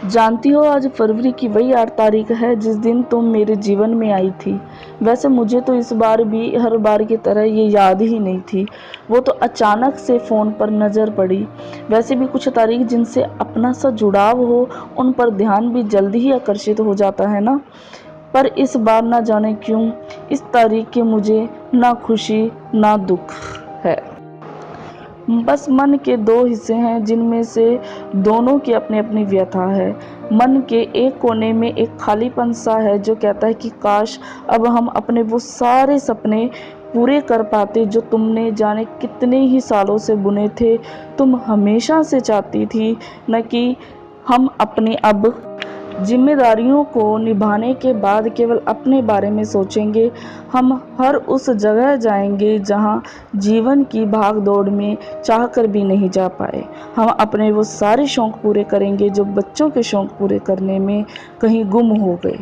जानती हो, आज फरवरी की वही 8 तारीख है जिस दिन तुम मेरे जीवन में आई थी। वैसे मुझे तो इस बार भी हर बार की तरह ये याद ही नहीं थी। वो तो अचानक से फ़ोन पर नज़र पड़ी। वैसे भी कुछ तारीख जिनसे अपना सा जुड़ाव हो, उन पर ध्यान भी जल्दी ही आकर्षित हो जाता है ना। पर इस बार ना जाने क्यों इस तारीख की मुझे ना खुशी ना दुख है। बस मन के दो हिस्से हैं जिनमें से दोनों की अपनी अपनी व्यथा है। मन के एक कोने में एक खालीपन सा है जो कहता है कि काश अब हम अपने वो सारे सपने पूरे कर पाते जो तुमने जाने कितने ही सालों से बुने थे। तुम हमेशा से चाहती थी न कि हम अपनी अब जिम्मेदारियों को निभाने के बाद केवल अपने बारे में सोचेंगे। हम हर उस जगह जाएंगे जहां जीवन की भाग दौड़ में चाह कर भी नहीं जा पाए। हम अपने वो सारे शौक पूरे करेंगे जो बच्चों के शौक पूरे करने में कहीं गुम हो गए।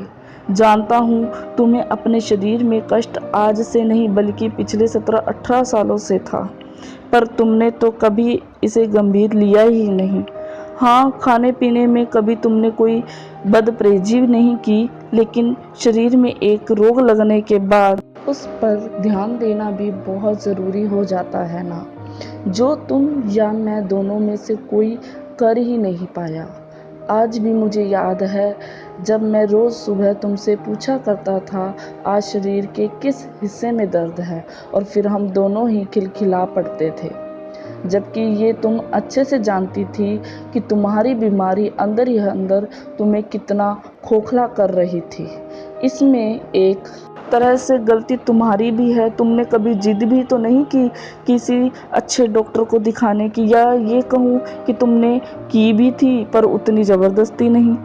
जानता हूँ तुम्हें अपने शरीर में कष्ट आज से नहीं बल्कि पिछले 17-18 सालों से था, पर तुमने तो कभी इसे गंभीर लिया ही नहीं। हाँ, खाने पीने में कभी तुमने कोई बदपरहेजी नहीं की, लेकिन शरीर में एक रोग लगने के बाद उस पर ध्यान देना भी बहुत ज़रूरी हो जाता है ना, जो तुम या मैं दोनों में से कोई कर ही नहीं पाया। आज भी मुझे याद है जब मैं रोज़ सुबह तुमसे पूछा करता था आज शरीर के किस हिस्से में दर्द है, और फिर हम दोनों ही खिलखिला पड़ते थे, जबकि ये तुम अच्छे से जानती थी कि तुम्हारी बीमारी अंदर ही अंदर तुम्हें कितना खोखला कर रही थी। इसमें एक तरह से गलती तुम्हारी भी है। तुमने कभी जिद भी तो नहीं की किसी अच्छे डॉक्टर को दिखाने की, या ये कहूँ कि तुमने की भी थी पर उतनी ज़बरदस्ती नहीं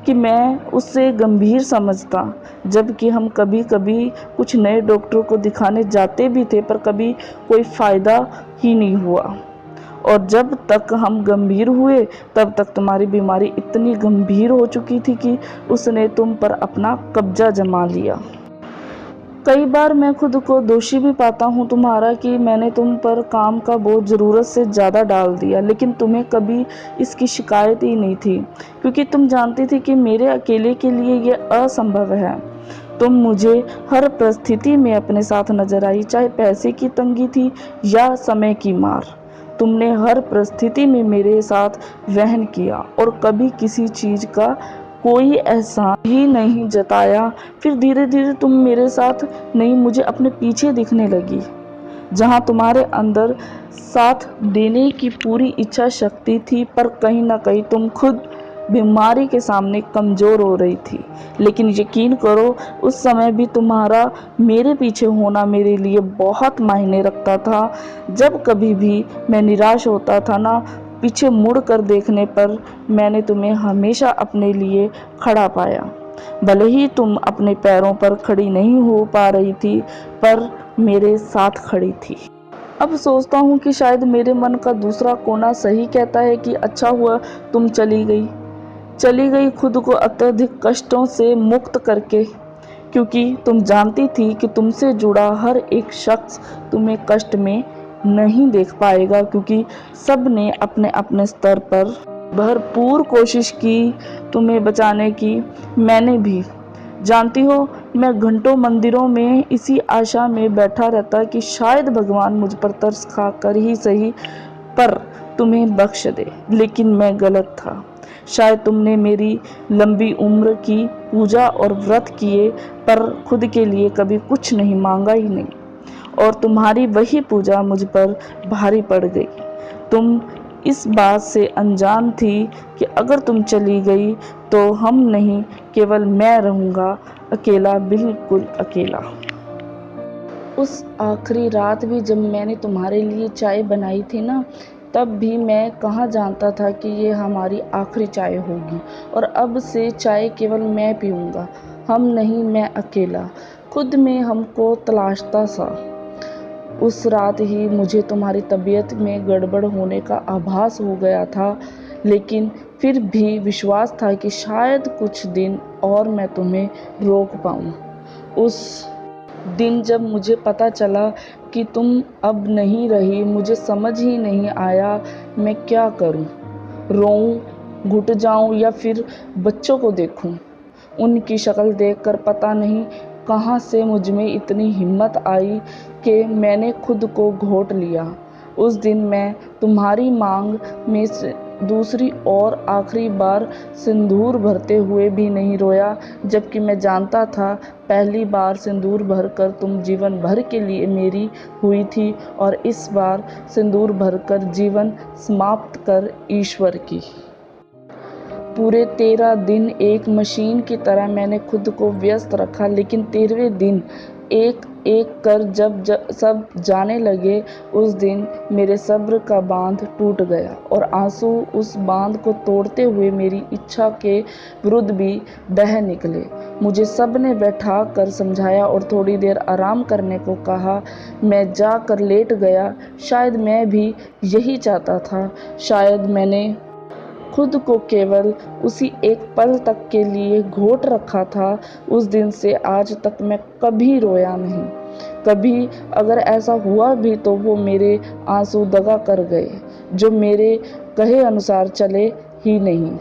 कि मैं उससे गंभीर समझता। जबकि हम कभी कभी कुछ नए डॉक्टरों को दिखाने जाते भी थे पर कभी कोई फ़ायदा ही नहीं हुआ, और जब तक हम गंभीर हुए तब तक तुम्हारी बीमारी इतनी गंभीर हो चुकी थी कि उसने तुम पर अपना कब्जा जमा लिया। कई बार मैं खुद को दोषी भी पाता हूँ तुम्हारा कि मैंने तुम पर काम का बोझ ज़रूरत से ज़्यादा डाल दिया, लेकिन तुम्हें कभी इसकी शिकायत ही नहीं थी, क्योंकि तुम जानती थी कि मेरे अकेले के लिए यह असंभव है। तुम मुझे हर परिस्थिति में अपने साथ नजर आई, चाहे पैसे की तंगी थी या समय की मार। तुमने हर परिस्थिति में मेरे साथ वहन किया और कभी किसी चीज़ का कोई एहसान ही नहीं जताया। फिर धीरे धीरे तुम मेरे साथ नहीं, मुझे अपने पीछे दिखने लगी, जहां तुम्हारे अंदर साथ देने की पूरी इच्छा शक्ति थी, पर कहीं ना कहीं तुम खुद बीमारी के सामने कमज़ोर हो रही थी। लेकिन यकीन करो, उस समय भी तुम्हारा मेरे पीछे होना मेरे लिए बहुत मायने रखता था। जब कभी भी मैं निराश होता था ना, पीछे मुड़ कर देखने पर मैंने तुम्हें हमेशा अपने लिए खड़ा पाया। भले ही तुम अपने पैरों पर खड़ी नहीं हो पा रही थी, पर मेरे साथ खड़ी थी। अब सोचता हूँ कि शायद मेरे मन का दूसरा कोना सही कहता है कि अच्छा हुआ तुम चली गई खुद को अत्यधिक कष्टों से मुक्त करके, क्योंकि तुम जानती थी कि तुमसे जुड़ा हर एक शख्स तुम्हें कष्ट में नहीं देख पाएगा, क्योंकि सब ने अपने अपने स्तर पर भरपूर कोशिश की तुम्हें बचाने की। मैंने भी, जानती हो, मैं घंटों मंदिरों में इसी आशा में बैठा रहता कि शायद भगवान मुझ पर तरस खा कर ही सही पर तुम्हें बख्श दे, लेकिन मैं गलत था। शायद तुमने मेरी लंबी उम्र की पूजा और व्रत किए, पर खुद के लिए कभी कुछ नहीं मांगा ही नहीं, और तुम्हारी वही पूजा मुझ पर भारी पड़ गई। तुम इस बात से अनजान थी कि अगर तुम चली गई तो हम नहीं, केवल मैं रहूँगा अकेला, बिल्कुल अकेला। उस आखिरी रात भी जब मैंने तुम्हारे लिए चाय बनाई थी ना, तब भी मैं कहाँ जानता था कि ये हमारी आखिरी चाय होगी, और अब से चाय केवल मैं पीऊँगा, हम नहीं, मैं अकेला, खुद में हमको तलाशता सा। उस रात ही मुझे तुम्हारी तबीयत में गड़बड़ होने का आभास हो गया था, लेकिन फिर भी विश्वास था कि शायद कुछ दिन और मैं तुम्हें रोक पाऊँ। उस दिन जब मुझे पता चला कि तुम अब नहीं रही, मुझे समझ ही नहीं आया मैं क्या करूं। रोऊं घुट जाऊं या फिर बच्चों को देखूं। उनकी शक्ल देखकर पता नहीं कहां से मुझ में इतनी हिम्मत आई कि मैंने खुद को घोट लिया। उस दिन मैं तुम्हारी मांग में से दूसरी और आखिरी बार सिंदूर भरते हुए भी नहीं रोया, जबकि मैं जानता था पहली बार सिंदूर भरकर तुम जीवन भर के लिए मेरी हुई थी और इस बार सिंदूर भरकर जीवन समाप्त कर ईश्वर की। पूरे 13 दिन एक मशीन की तरह मैंने खुद को व्यस्त रखा, लेकिन 13वें दिन एक एक कर जब सब जाने लगे, उस दिन मेरे सब्र का बांध टूट गया और आंसू उस बांध को तोड़ते हुए मेरी इच्छा के विरुद्ध भी बह निकले। मुझे सब ने बैठा कर समझाया और थोड़ी देर आराम करने को कहा। मैं जाकर लेट गया। शायद मैं भी यही चाहता था। शायद मैंने खुद को केवल उसी एक पल तक के लिए घोट रखा था। उस दिन से आज तक मैं कभी रोया नहीं। कभी अगर ऐसा हुआ भी तो वो मेरे आंसू दगा कर गए, जो मेरे कहे अनुसार चले ही नहीं,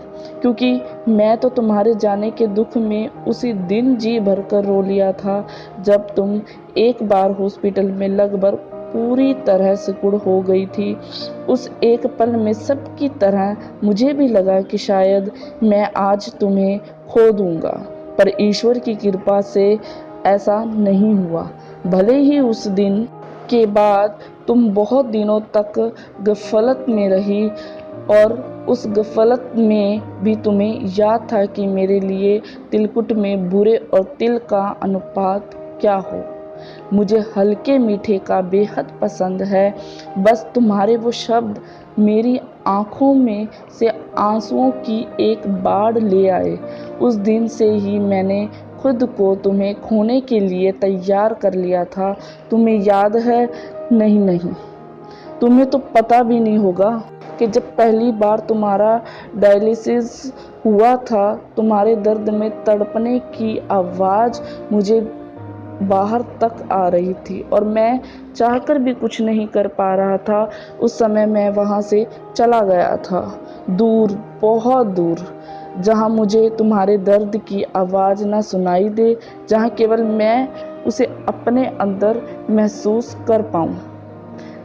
क्योंकि मैं तो तुम्हारे जाने के दुख में उसी दिन जी भरकर रो लिया था जब तुम एक बार हॉस्पिटल में लगभग पूरी तरह सिकुड़ हो गई थी। उस एक पल में सबकी तरह मुझे भी लगा कि शायद मैं आज तुम्हें खो दूंगा, पर ईश्वर की कृपा से ऐसा नहीं हुआ। भले ही उस दिन के बाद तुम बहुत दिनों तक गफलत में रही और उस गफलत में भी तुम्हें याद था कि मेरे लिए तिलकुट में बुरे और तिल का अनुपात क्या हो। मुझे हल्के मीठे का बेहद पसंद है। बस तुम्हारे वो शब्द मेरी आँखों में से आंसुओं की एक बाढ़ ले आए। उस दिन से ही मैंने खुद को तुम्हें खोने के लिए तैयार कर लिया था। तुम्हें याद है? नहीं नहीं, तुम्हें तो पता भी नहीं होगा कि जब पहली बार तुम्हारा डायलिसिस हुआ था, तुम्हारे दर्द में तड़पने की आवाज़ मुझे बाहर तक आ रही थी और मैं चाहकर भी कुछ नहीं कर पा रहा था। उस समय मैं वहाँ से चला गया था, दूर, बहुत दूर, जहाँ मुझे तुम्हारे दर्द की आवाज़ ना सुनाई दे, जहाँ केवल मैं उसे अपने अंदर महसूस कर पाऊँ।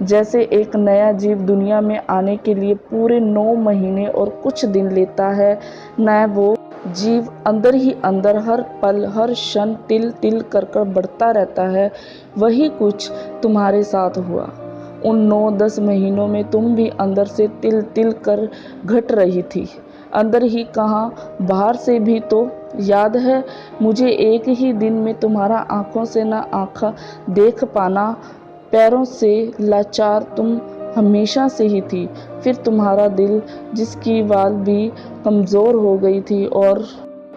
जैसे एक नया जीव दुनिया में आने के लिए पूरे 9 महीने और कुछ दिन लेता है, न वो जीव अंदर ही अंदर हर पल हर क्षण तिल तिल कर बढ़ता रहता है। वही कुछ तुम्हारे साथ हुआ। उन 9-10 महीनों में तुम भी अंदर से तिल तिल कर घट रही थी। अंदर ही कहाँ, बाहर से भी तो। याद है मुझे एक ही दिन में तुम्हारा आंखों से ना आँख देख पाना, पैरों से लाचार तुम हमेशा से ही थी। फिर तुम्हारा दिल, जिसकी वाल भी कमज़ोर हो गई थी, और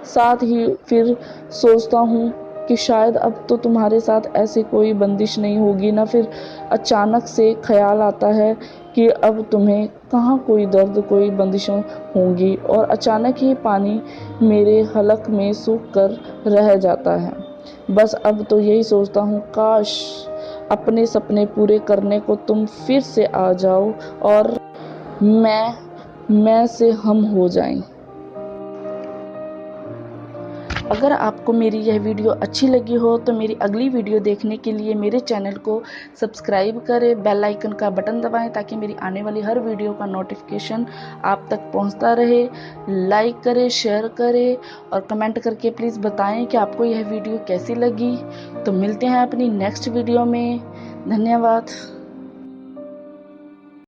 साथ ही फिर सोचता हूँ कि शायद अब तो तुम्हारे साथ ऐसी कोई बंदिश नहीं होगी ना। फिर अचानक से ख्याल आता है कि अब तुम्हें कहाँ कोई दर्द, कोई बंदिशें होंगी, और अचानक ही पानी मेरे हलक में सूख कर रह जाता है। बस अब तो यही सोचता हूँ, काश अपने सपने पूरे करने को तुम फिर से आ जाओ और मैं से हम हो जाएं। अगर आपको मेरी यह वीडियो अच्छी लगी हो तो मेरी अगली वीडियो देखने के लिए मेरे चैनल को सब्सक्राइब करें, बेल आइकन का बटन दबाएं ताकि मेरी आने वाली हर वीडियो का नोटिफिकेशन आप तक पहुंचता रहे। लाइक करें, शेयर करें और कमेंट करके प्लीज़ बताएं कि आपको यह वीडियो कैसी लगी। तो मिलते हैं अपनी नेक्स्ट वीडियो में। धन्यवाद।